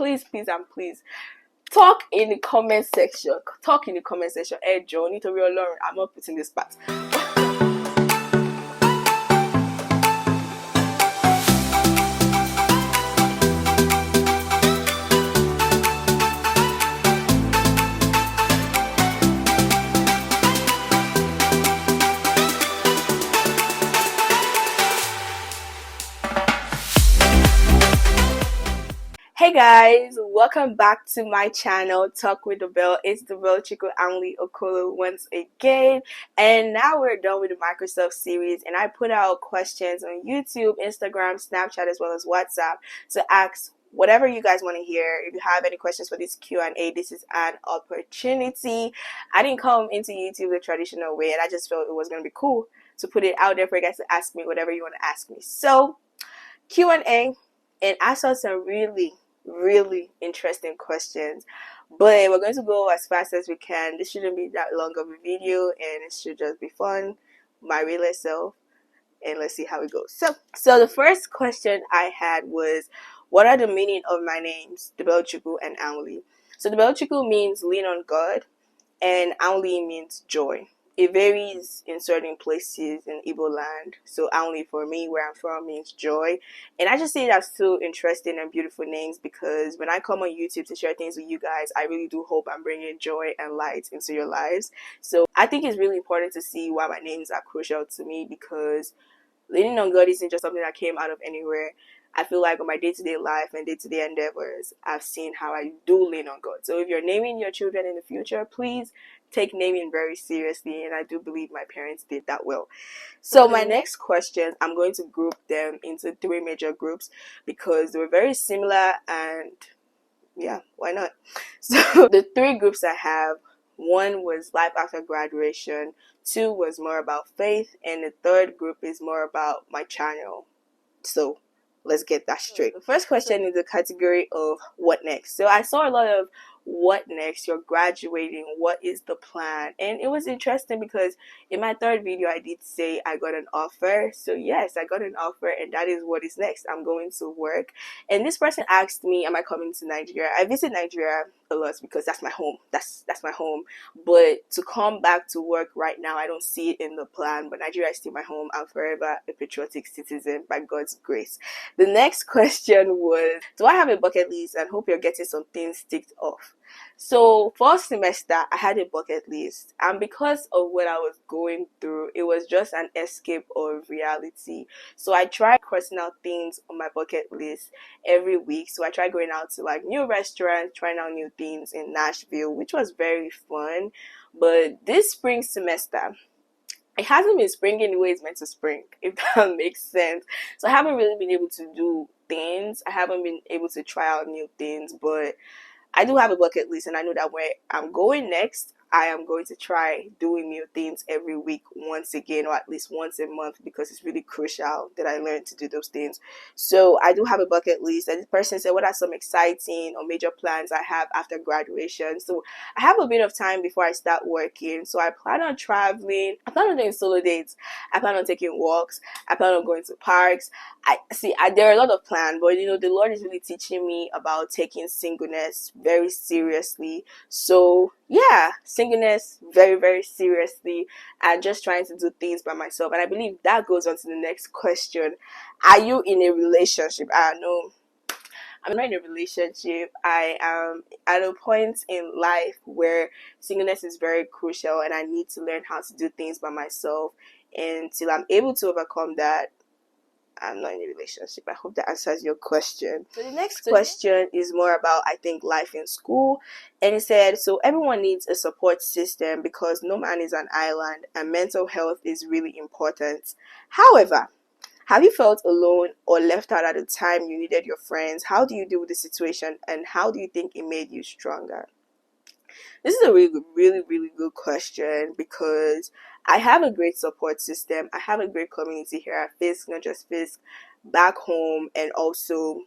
please and please talk in the comment section. Talk in the comment section. Hey Joe, nítorí Ọlọ́run, I'm not putting this part. Hey guys, welcome back to my channel, Talk with the Bell. It's the Bell Chico Anli Okolo once again, and now we're done with the Microsoft series, and I put out questions on YouTube, Instagram, Snapchat, as well as WhatsApp to ask whatever you guys want to hear. If you have any questions for this Q&A, this is an opportunity. I didn't come into YouTube the traditional way, and I just felt it was going to be cool to put it out there for you guys to ask me whatever you want to ask me. So Q&A, and I saw some really interesting questions, but we're going to go as fast as we can. This shouldn't be that long of a video, and it should just be fun, my real self, and let's see how it goes. So the first question I had was, what are the meaning of my names, Debelchukwu and Anli? So Debelchukwu means lean on God, and Anli means joy. It varies in certain places in Igbo land. So Anli for me, where I'm from, means joy. And I just see that's two interesting and beautiful names, because when I come on YouTube to share things with you guys, I really do hope I'm bringing joy and light into your lives. So I think it's really important to see why my names are crucial to me, because leaning on God isn't just something that came out of anywhere. I feel like on my day-to-day life and day-to-day endeavors, I've seen how I do lean on God. So if you're naming your children in the future, please take naming very seriously, and I do believe my parents did that well. So my next questions, I'm going to group them into three major groups because they were very similar, and yeah, why not? So the three groups I have, one was life after graduation, two was more about faith, and the third group is more about my channel. So let's get that straight. The first question is the category of what next. So I saw a lot of what next, you're graduating, what is the plan? And it was interesting because in my third video I did say I got an offer. So yes, I got an offer, and that is what is next. I'm going to work. And this person asked me, am I coming to Nigeria? I visit Nigeria a lot because that's my home. That's my home. But to come back to work right now, I don't see it in the plan. But Nigeria is still my home. I'm forever a patriotic citizen by God's grace. The next question was, do I have a bucket list, and hope you're getting some things ticked off? So first semester I had a bucket list, and because of what I was going through, it was just an escape of reality. So I tried crossing out things on my bucket list every week. So I tried going out to like new restaurants, trying out new things in Nashville, which was very fun. But this spring semester, it hasn't been springing the way it's meant to spring, if that makes sense. So I haven't really been able to do things. I haven't been able to try out new things, but I do have a bucket list, and I know that where I'm going next, I am going to try doing new things every week once again, or at least once a month, because it's really crucial that I learn to do those things. So I do have a bucket list, and this person said, what are some exciting or major plans I have after graduation? So I have a bit of time before I start working, so I plan on traveling. I plan on doing solo dates. I plan on taking walks. I plan on going to parks. There are a lot of plans, but the Lord is really teaching me about taking singleness very seriously. So yeah, singleness very seriously, and just trying to do things by myself. And I believe that goes on to the next question. Are you in a relationship? No, I'm not in a relationship. I am at a point in life where singleness is very crucial, and I need to learn how to do things by myself. And till I'm able to overcome that, I'm not in a relationship. I hope that answers your question. So the next question is more about, I think, life in school. And it said, so everyone needs a support system because no man is an island, and mental health is really important. However, have you felt alone or left out at the time you needed your friends? How do you deal with the situation, and how do you think it made you stronger? This is a really good question, because I have a great support system. I have a great community here at Fisk, not just Fisk, back home, and also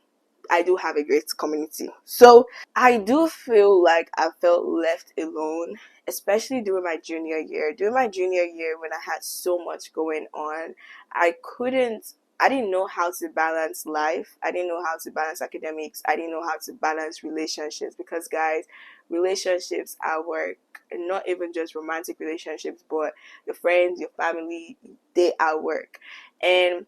I do have a great community. So I do feel like I felt left alone, especially during my junior year. During my junior year, when I had so much going on, I couldn't I didn't know how to balance life. I didn't know how to balance academics. I didn't know how to balance relationships, because guys, relationships at work, and not even just romantic relationships, but your friends, your family, they at work. And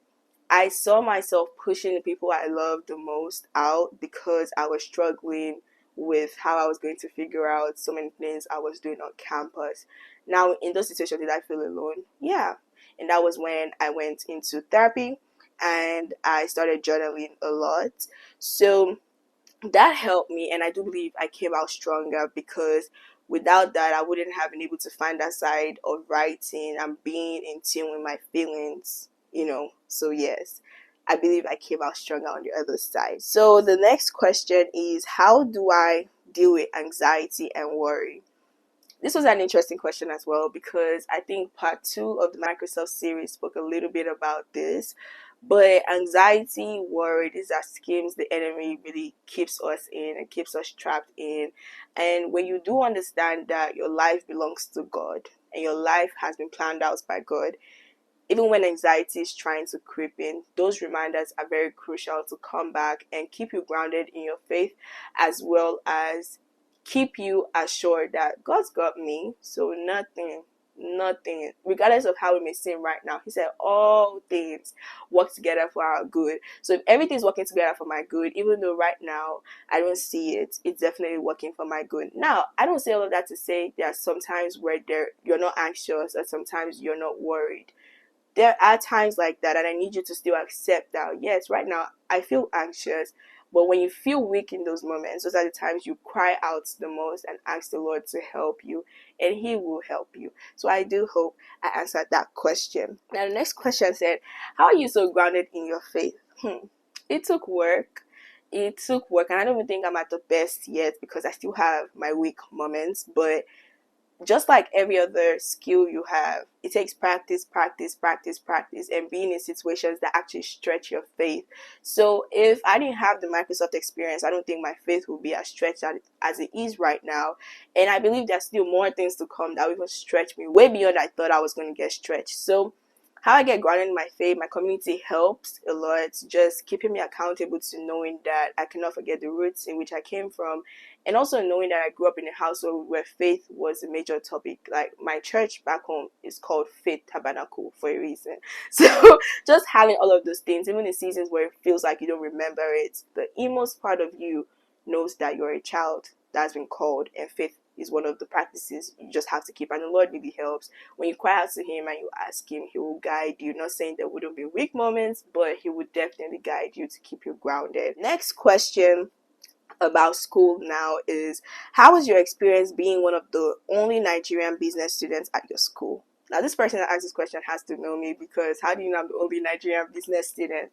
I saw myself pushing the people I loved the most out because I was struggling with how I was going to figure out so many things I was doing on campus. Now, in those situations, did I feel alone? Yeah. And that was when I went into therapy and I started journaling a lot. So that helped me, and I do believe I came out stronger, because without that I wouldn't have been able to find that side of writing and being in tune with my feelings. So yes, I believe I came out stronger on the other side. So the next question is, how do I deal with anxiety and worry? This was an interesting question as well, because I think part 2 of the Microsoft series spoke a little bit about this. But anxiety, worry, these are schemes the enemy really keeps us in and keeps us trapped in. And when you do understand that your life belongs to God and your life has been planned out by God, even when anxiety is trying to creep in, those reminders are very crucial to come back and keep you grounded in your faith, as well as keep you assured that God's got me. So nothing, regardless of how it may seem right now, He said all things work together for our good. So if everything's working together for my good, even though right now I don't see it, it's definitely working for my good. Now, I don't say all of that to say there are some times where you're not anxious, or sometimes you're not worried. There are times like that, and I need you to still accept that, yes, right now I feel anxious. But when you feel weak in those moments, those are the times you cry out the most and ask the Lord to help you, and He will help you. So I do hope I answered that question. Now the next question said, how are you so grounded in your faith? It took work. And I don't even think I'm at the best yet, because I still have my weak moments. But just like every other skill you have, it takes practice, and being in situations that actually stretch your faith. So if I didn't have the Microsoft experience, I don't think my faith would be as stretched as it is right now. And I believe there's still more things to come that will even stretch me way beyond I thought I was going to get stretched. So how I get grounded in my faith, my community helps a lot, just keeping me accountable to knowing that I cannot forget the roots in which I came from, and also knowing that I grew up in a household where faith was a major topic. Like, my church back home is called Faith Tabernacle for a reason. So just having all of those things, even in seasons where it feels like you don't remember it, the inmost part of you knows that you're a child that's been called, and faith is one of the practices you just have to keep. And the Lord really helps. When you cry out to Him and you ask Him, He will guide you. Not saying there wouldn't be weak moments, but He would definitely guide you to keep you grounded. Next question about school now is, how was your experience being one of the only Nigerian business students at your school? Now, this person that asked this question has to know me, because how do you know I'm the only Nigerian business student?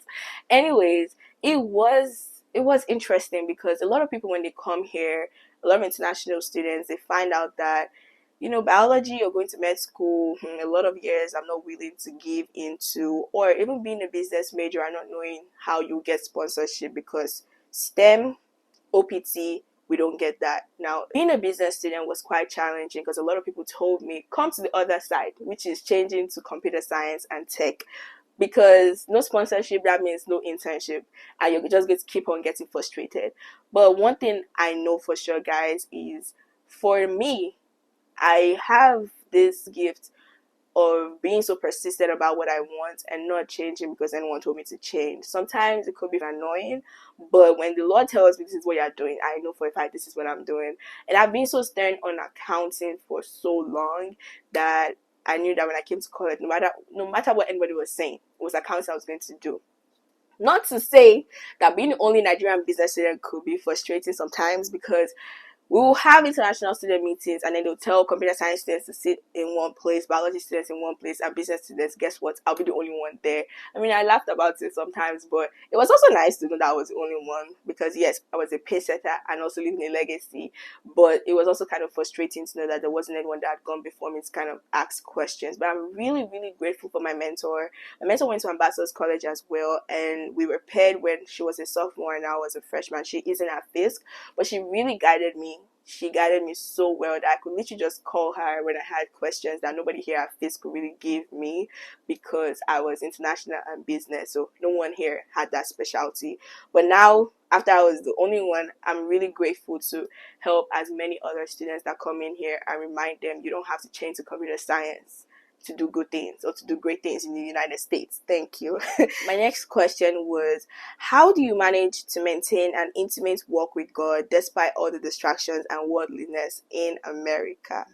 Anyways, it was interesting, because a lot of people, when they come here, a lot of international students, they find out that biology or going to med school, a lot of years I'm not willing to give into, or even being a business major and not knowing how you get sponsorship, because STEM, OPT, we don't get that. Now, being a business student was quite challenging, because a lot of people told me, come to the other side, which is changing to computer science and tech, because no sponsorship, that means no internship, and you just get to keep on getting frustrated. But one thing I know for sure, guys, is for me, I have this gift of being so persistent about what I want and not changing because anyone told me to change. Sometimes it could be annoying, but when the Lord tells me this is what you're doing, I know for a fact this is what I'm doing. And I've been so stern on accounting for so long that I knew that when I came to college, no matter what anybody was saying, it was accounting I was going to do. Not to say that being the only Nigerian business student could be frustrating sometimes, because we will have international student meetings, and then they'll tell computer science students to sit in one place, biology students in one place, and business students, guess what? I'll be the only one there. I mean, I laughed about it sometimes, but it was also nice to know that I was the only one, because yes, I was a pace setter and also leaving a legacy, but it was also kind of frustrating to know that there wasn't anyone that had gone before me to kind of ask questions. But I'm really, really grateful for my mentor. My mentor went to Ambassadors College as well, and we were paired when she was a sophomore and I was a freshman. She isn't at Fisk, but she really guided me she guided me so well that I could literally just call her when I had questions that nobody here at FIS could really give me, because I was international and business, so no one here had that specialty. But now, after I was the only one, I'm really grateful to help as many other students that come in here and remind them you don't have to change to computer science to do good things or to do great things in the United States. Thank you. My next question was, how do you manage to maintain an intimate walk with God despite all the distractions and worldliness in America?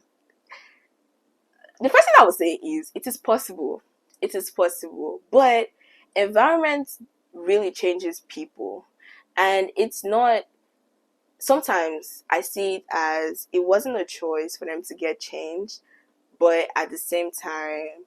The first thing I would say is, it is possible. It is possible. But environment really changes people. And it's not, sometimes I see it as it wasn't a choice for them to get changed, but at the same time,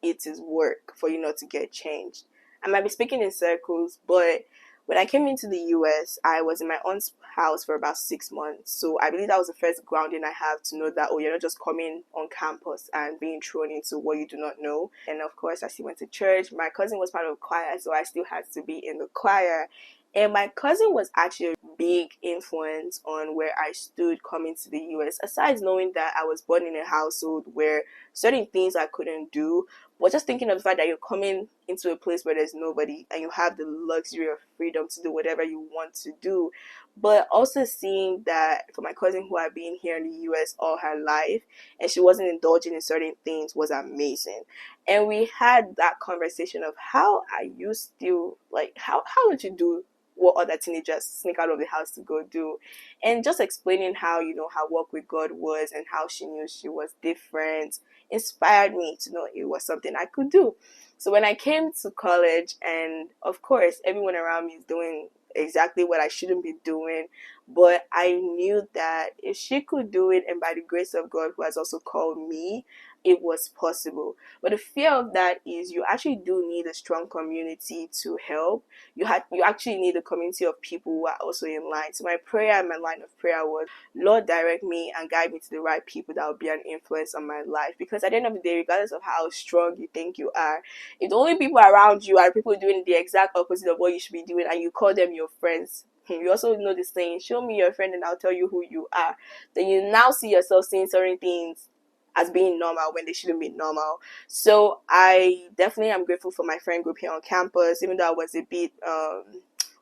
it is work for you not to get changed. I might be speaking in circles, but when I came into the US, I was in my aunt's house for about 6 months. So I believe that was the first grounding I have to know that, oh, you're not just coming on campus and being thrown into what you do not know. And of course, I still went to church. My cousin was part of the choir, so I still had to be in the choir. And my cousin was actually a big influence on where I stood coming to the US. Aside knowing that I was born in a household where certain things I couldn't do, but just thinking of the fact that you're coming into a place where there's nobody and you have the luxury of freedom to do whatever you want to do. But also seeing that for my cousin who had been here in the US all her life and she wasn't indulging in certain things was amazing. And we had that conversation of how are you still, like, how would you do what other teenagers sneak out of the house to go do, and just explaining how, you know, her walk with God was and how she knew she was different inspired me to know it was something I could do. So when I came to college, and of course everyone around me is doing exactly what I shouldn't be doing, but I knew that if she could do it, and by the grace of God who has also called me, it was possible. But the fear of that is you actually do need a strong community to help. You actually need a community of people who are also in line. So my prayer and my line of prayer was, Lord, direct me and guide me to the right people that will be an influence on my life. Because at the end of the day, regardless of how strong you think you are, if the only people around you are people doing the exact opposite of what you should be doing and you call them your friends, you also know the saying, show me your friend and I'll tell you who you are. Then you now see yourself saying certain things as being normal when they shouldn't be normal. So I definitely am grateful for my friend group here on campus, even though I was a bit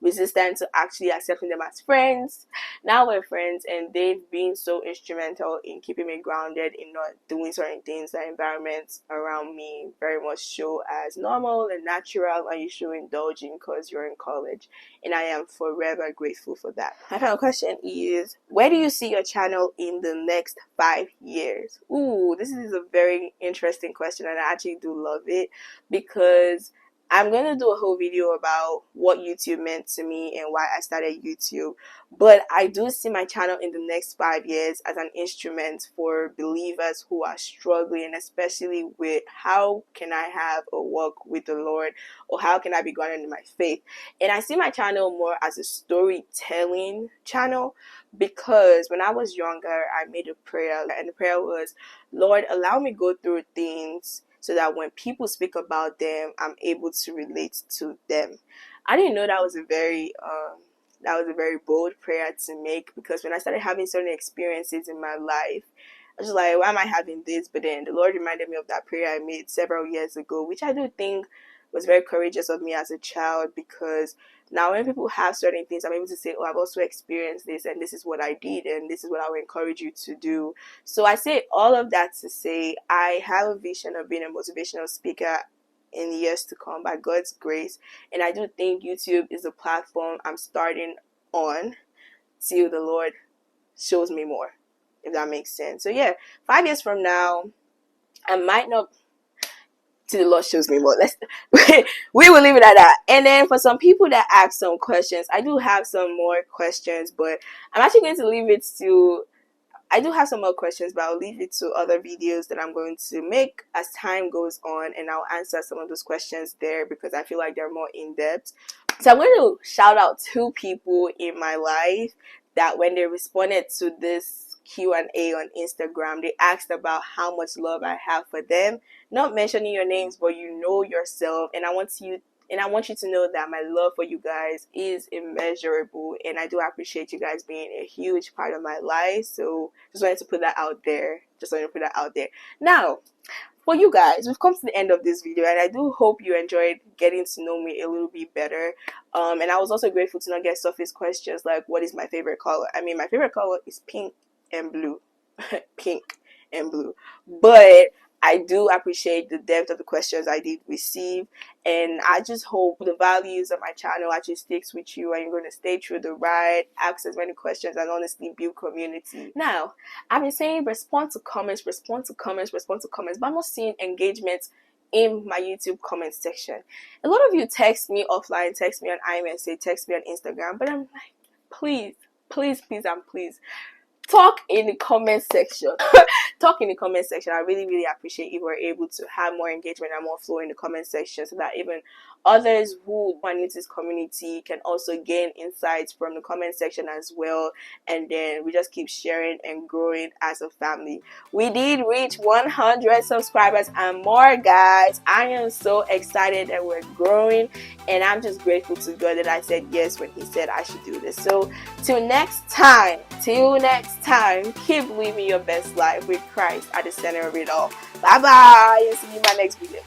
resistant to actually accepting them as friends. Now we're friends, and they've been so instrumental in keeping me grounded, in not doing certain things that environments around me very much show as normal and natural, and you should indulge in because you're in college. And I am forever grateful for that. My final question is, where do you see your channel in the next 5 years? Ooh, this is a very interesting question, and I actually do love it, because I'm going to do a whole video about what YouTube meant to me and why I started YouTube. But I do see my channel in the next 5 years as an instrument for believers who are struggling, especially with how can I have a walk with the Lord, or how can I be grounded in my faith. And I see my channel more as a storytelling channel, because when I was younger, I made a prayer, and the prayer was, Lord, allow me go through things so that when people speak about them, I'm able to relate to them. I didn't know that was a very bold prayer to make, because when I started having certain experiences in my life, I was like, why am I having this? But then the Lord reminded me of that prayer I made several years ago, which I do think was very courageous of me as a child, because now when people have certain things, I'm able to say, oh, I've also experienced this, and this is what I did, and this is what I would encourage you to do. So I say all of that to say I have a vision of being a motivational speaker in years to come by God's grace. And I do think YouTube is a platform I'm starting on till the Lord shows me more, if that makes sense. So yeah, 5 years from now, I might not, till the Lord shows me more. We will leave it at that. And then for some people that ask some questions, I do have some more questions, but I'm actually going to leave it to, I do have some more questions, but I'll leave it to other videos that I'm going to make as time goes on, and I'll answer some of those questions there because I feel like they're more in-depth. So I'm going to shout out 2 people in my life that when they responded to this Q&A on Instagram, they asked about how much love I have for them. Not mentioning your names, but you know yourself, and I want you And I want you to know that my love for you guys is immeasurable, and I do appreciate you guys being a huge part of my life. So just wanted to put that out there. Now, for you guys, we've come to the end of this video, and I do hope you enjoyed getting to know me a little bit better. And I was also grateful to not get surface questions like, what is my favorite color? I mean, my favorite color is pink and blue. Pink and blue. But I do appreciate the depth of the questions I did receive, and I just hope the values of my channel actually sticks with you, and you're going to stay through the ride, ask as many questions, and honestly build community. Now, I've been saying respond to comments, but I'm not seeing engagement in my YouTube comment section. A lot of you text me offline, text me on iMessage, text me on Instagram, but I'm like, please, and please, talk in the comment section. Talk in the comment section. I really appreciate if we're able to have more engagement and more flow in the comment section, so that even others who are new to this community can also gain insights from the comment section as well. And then we just keep sharing and growing as a family. We did reach 100 subscribers and more, guys. I am so excited that we're growing, and I'm just grateful to God that I said yes when he said I should do this. So till next time, keep living your best life with Christ at the center of it all. Bye bye, and see you in my next video.